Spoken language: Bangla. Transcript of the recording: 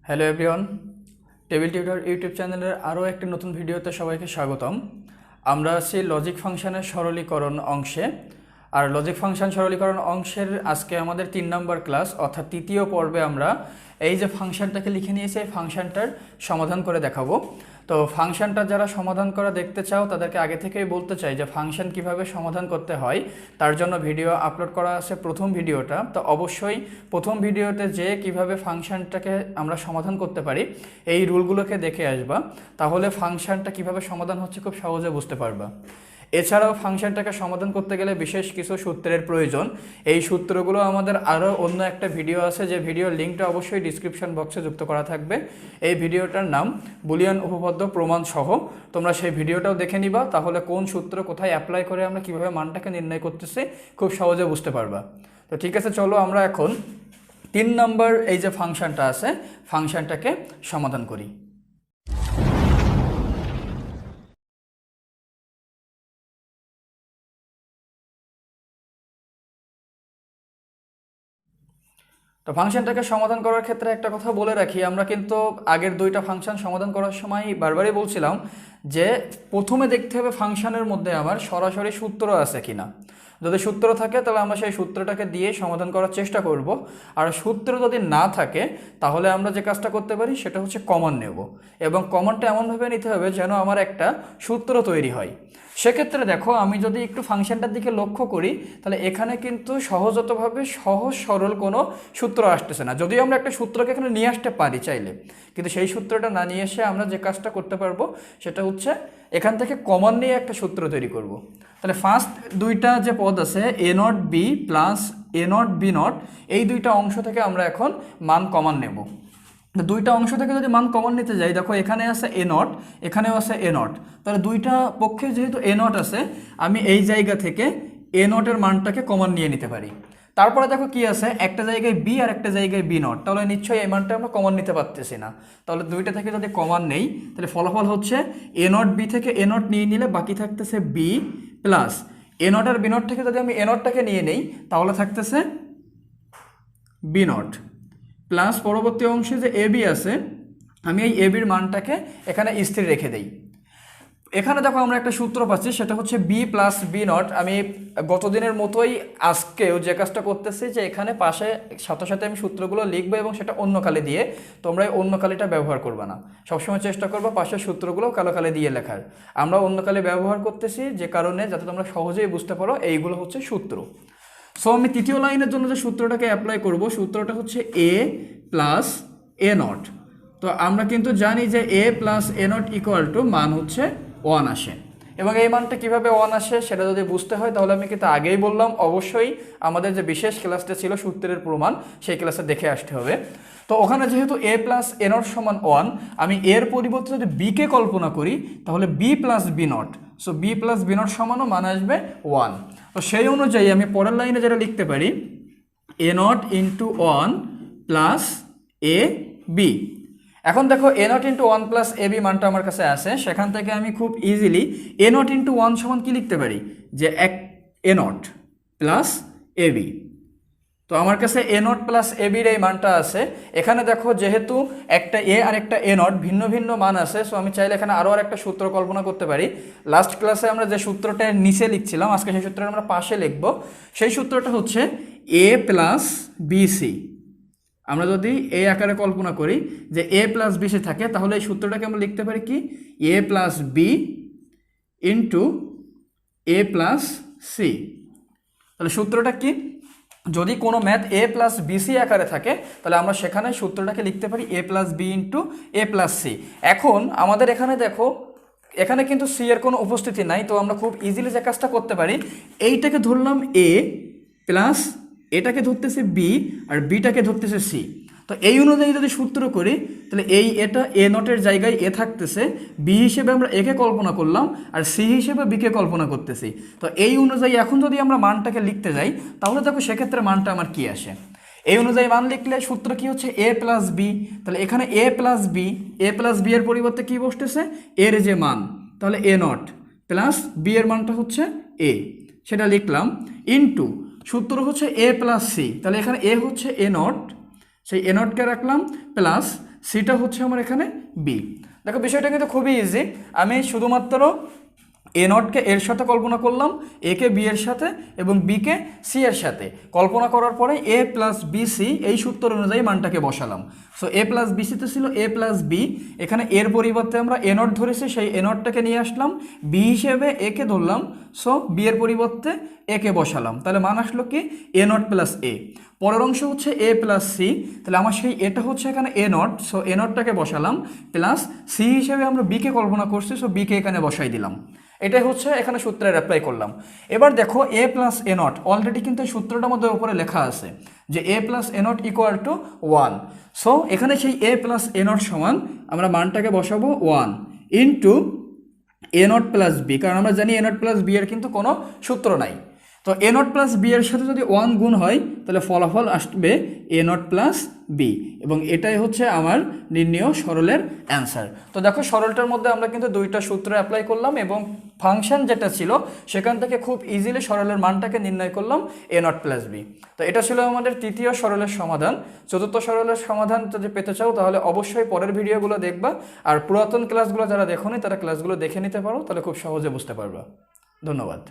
Hello everyone, table tutor YouTube চ্যানেলের আরও একটি নতুন ভিডিওতে সবাইকে স্বাগতম। আমরা আছি লজিক ফাংশনের সরলীকরণ অংশে। আর লজিক ফাংশন সরলীকরণ অংশের আজকে আমাদের 3 নম্বর ক্লাস, অর্থাৎ তৃতীয় পর্বে আমরা এই যে ফাংশনটাকে লিখে নিয়েছি এই ফাংশনটার সমাধান করে দেখাবো। তো ফাংশনটা যারা সমাধান করা দেখতে চাও তাদেরকে আগে থেকেই বলতে চাই যে ফাংশন কিভাবে সমাধান করতে হয় তার জন্য ভিডিও আপলোড করা আছে প্রথম ভিডিওটা। তো অবশ্যই প্রথম ভিডিওতে যে কিভাবে ফাংশনটাকে আমরা সমাধান করতে পারি এই রুলগুলোকে দেখে আসবা, তাহলে ফাংশনটা কিভাবে সমাধান হচ্ছে খুব সহজে বুঝতে পারবা। এছাড়াও ফাংশনটাকে সমাধান করতে গেলে বিশেষ কিছু সূত্রের প্রয়োজন। এই সূত্রগুলো আমাদের আরও অন্য একটা ভিডিও আছে, যে ভিডিওর লিঙ্কটা অবশ্যই ডিসক্রিপশন বক্সে যুক্ত করা থাকবে। এই ভিডিওটার নাম বুলিয়ান উপপাদ্য প্রমাণ সহ। তোমরা সেই ভিডিওটাও দেখে নিবা, তাহলে কোন সূত্র কোথায় অ্যাপ্লাই করে আমরা কিভাবে মানটাকে নির্ণয় করতেছি খুব সহজে বুঝতে পারবা। তো ঠিক আছে, চলো আমরা এখন 3 নম্বর এই যে ফাংশনটা আছে ফাংশনটাকে সমাধান করি। তো ফাংশনটাকে সমাধান করার ক্ষেত্রে একটা কথা বলে রাখি, আমরা কিন্তু আগের দুইটা ফাংশন সমাধান করার সময় বারবারই বলছিলাম যে প্রথমে দেখতে হবে ফাংশনের মধ্যে আমার সরাসরি সূত্র আছে কিনা। যদি সূত্র থাকে তাহলে আমরা সেই সূত্রটাকে দিয়ে সমাধান করার চেষ্টা করব, আর সূত্র যদি না থাকে তাহলে আমরা যে কাজটা করতে পারি সেটা হচ্ছে কমন নেব, এবং কমনটা এমনভাবে নিতে হবে যেন আমার একটা সূত্র তৈরি হয়। সেক্ষেত্রে দেখো, আমি যদি একটু ফাংশনটার দিকে লক্ষ্য করি তাহলে এখানে কিন্তু সহজতভাবে সহজ সরল কোনো সূত্র আসতেছে না। যদিও আমরা একটা সূত্রকে এখানে নিয়ে আসতে পারি চাইলে, কিন্তু সেই সূত্রটা না নিয়ে এসে আমরা যে কাজটা করতে পারবো সেটা হচ্ছে এখান থেকে কমন নিয়ে একটা সূত্র তৈরি করব। তাহলে ফার্স্ট দুইটা যে পদ আছে A not B plus A not B not, এই দুইটা অংশ থেকে আমরা এখন মান কমন নেব। দুইটা অংশ থেকে যদি মান কমন নিতে যাই, দেখো এখানে আছে এ নট, এখানেও আছে এ নট, তাহলে দুইটা পক্ষে যেহেতু এ নট আছে আমি এই জায়গা থেকে এ নটের মানটাকে কমন নিয়ে নিতে পারি। তারপরে দেখো কি আছে, একটা জায়গায় বি আর একটা জায়গায় বি নট, তাহলে নিশ্চয়ই এই মানটা আমরা কমন নিতে পারতেছি না। তাহলে দুইটা থেকে যদি কমন নেই তাহলে ফলাফল হচ্ছে এ নট বি থেকে এ নট নিয়ে নিলে বাকি থাকতেছে বি প্লাস এ নট আর বি নট থেকে যদি আমি এ নটটাকে নিয়ে নেই তাহলে থাকতেছে বি নট প্লাস পরবর্তী অংশে যে এ বি আছে আমি এই এ বির মানটাকে এখানে স্থির রেখে দেই। এখানে দেখো আমরা একটা সূত্র পাচ্ছি, সেটা হচ্ছে বি প্লাস বি নট। আমি গতদিনের মতোই আজকেও যে কাজটা করতেছি যে এখানে পাশে সাথে সাথে আমি সূত্রগুলো লিখবো এবং সেটা অন্য কালি দিয়ে, তোমরা এই অন্য কালিটা ব্যবহার করবে না, সবসময় চেষ্টা করবো পাশের সূত্রগুলো কালো কালি দিয়ে লেখার। আমরা অন্য কালি ব্যবহার করতেছি যে কারণে যাতে তোমরা সহজেই বুঝতে পারো এইগুলো হচ্ছে সূত্র। সো আমি তৃতীয় লাইনের জন্য যে সূত্রটাকে অ্যাপ্লাই করব, সূত্রটা হচ্ছে এ প্লাস এ নট। তো আমরা কিন্তু জানি যে A plus A not equal to মান হচ্ছে 1 আসে, এবং এই মানটা কিভাবে 1 আসে সেটা যদি বুঝতে হয় তাহলে আমি কিন্তু আগেই বললাম অবশ্যই আমাদের যে বিশেষ ক্লাসটা ছিল সূত্রের প্রমাণ সেই ক্লাসে দেখে আসতে হবে। তো ওখানে যেহেতু এ প্লাস এ নট সমান 1, আমি এর পরিবর্তে যদি বিকে কল্পনা করি তাহলে B plus B not, so B plus B not সমানও মান আসবে 1। তো সেই অনুযায়ী আমি পরের লাইনে যেটা লিখতে পারি A not into 1 plus A B. এখন দেখো A not into 1 plus A B মানটা আমার কাছে আসে, সেখান থেকে আমি খুব ইজিলি এ নট ইন্টু 1 সমান কি লিখতে পারি যে এ নট প্লাস এ বি। তো আমার কাছে এ নট প্লাস এ বির এই মানটা আছে। এখানে দেখো যেহেতু একটা এ আর একটা এ নট ভিন্ন ভিন্ন মান আছে, সো আমি চাইলে এখানে আরও একটা সূত্র কল্পনা করতে পারি। লাস্ট ক্লাসে আমরা যে সূত্রটা নিচে লিখছিলাম আজকে সেই সূত্রটা আমরা পাশে লিখব। সেই সূত্রটা হচ্ছে এ প্লাস বিসি। আমরা যদি এই আকারে কল্পনা করি যে এ প্লাস বিসি থাকে তাহলে এই সূত্রটাকে আমরা লিখতে পারি কি এ প্লাস বি ইন্টু এ প্লাস সি। তাহলে সূত্রটা কি, যদি কোনো ম্যাথ এ প্লাস বিসি আকারে থাকে তাহলে আমরা সেখানে সূত্রটাকে লিখতে পারি এ প্লাস বি ইন্টু এ প্লাস সি। এখন আমাদের এখানে দেখো এখানে কিন্তু সি এর কোনো উপস্থিতি নাই, তো আমরা খুব ইজিলি যে কাজটা করতে পারি এইটাকে ধরলাম এ প্লাস এটাকে ধরতেছে বি আর বিটাকে ধরতেছে সি। তো এই অনুযায়ী যদি সূত্র করি তাহলে এটা এ নটের জায়গায় এ থাকতেছে, বি হিসেবে আমরা একে কল্পনা করলাম আর সি হিসেবে বিকে কল্পনা করতেছি। তো এই অনুযায়ী এখন যদি আমরা মানটাকে লিখতে যাই তাহলে দেখো সেক্ষেত্রে মানটা আমার কি আসে। এই অনুযায়ী মান লিখলে সূত্র কি হচ্ছে এ প্লাস বি, তাহলে এখানে এ প্লাস বি এর পরিবর্তে কি বসতেছে এর যে মান, তাহলে এ নট প্লাস বি এর মানটা হচ্ছে এ, সেটা লিখলাম ইন্টু সূত্র হচ্ছে এ প্লাস সি, তাহলে এখানে এ হচ্ছে এ নট, সেই এ নটকে রাখলাম প্লাস সিটা হচ্ছে আমার এখানে বি। দেখো বিষয়টা কিন্তু খুবই ইজি, আমি শুধুমাত্র এ নটকে এর সাথে কল্পনা করলাম, এ কে বি এর সাথে এবং বি কে সি এর সাথে কল্পনা করার পরে এ প্লাস বি সি এই সূত্র অনুযায়ী মানটাকে বসালাম। সো এ প্লাস বি সিতে ছিল এ প্লাস বি, এখানে এর পরিবর্তে আমরা এ নট ধরেছি, সেই এ নটটাকে নিয়ে আসলাম, বি হিসেবে এ কে ধরলাম, সো বি এর পরিবর্তে এ কে বসালাম, তাহলে মান আসলো কি এ নট প্লাস এ। পরের অংশ হচ্ছে এ প্লাস সি, তাহলে আমার সেই এটা হচ্ছে এখানে এ নট, সো এ নটটাকে বসালাম, প্লাস সি হিসেবে আমরা বি কে কল্পনা করছি, সো বি কে এখানে বসাই দিলাম। এটাই হচ্ছে এখানে সূত্রের অ্যাপ্লাই করলাম। এবার দেখো A plus A not already কিন্তু এই সূত্রটার মধ্যে উপরে লেখা আছে যে A plus A not equal to 1। So এখানে সেই এ প্লাস এ নট সমান আমরা মানটাকে বসাবো 1 into A naught plus B, কারণ আমরা জানি এ নট প্লাস বি এর কিন্তু কোনো সূত্র নাই। তো এ নট প্লাস বি এর সাথে যদি 1 গুণ হয় তাহলে ফলাফল আসবে এ নট প্লাস বি, এবং এটাই হচ্ছে আমার নির্ণেয় সরলের অ্যান্সার। তো দেখো সরলটার মধ্যে আমরা কিন্তু দুইটা সূত্র অ্যাপ্লাই করলাম এবং ফাংশন যেটা ছিল সেখান থেকে খুব ইজিলি সরলের মানটাকে নির্ণয় করলাম এ নট প্লাস বি। তো এটা ছিল আমাদের তৃতীয় সরলের সমাধান। চতুর্থ সরলের সমাধান যদি পেতে চাও তাহলে অবশ্যই পরের ভিডিওগুলো দেখবা, আর পুরাতন ক্লাসগুলো যারা দেখোনি তারা ক্লাসগুলো দেখে নিতে পারো, তাহলে খুব সহজে বুঝতে পারবা। ধন্যবাদ।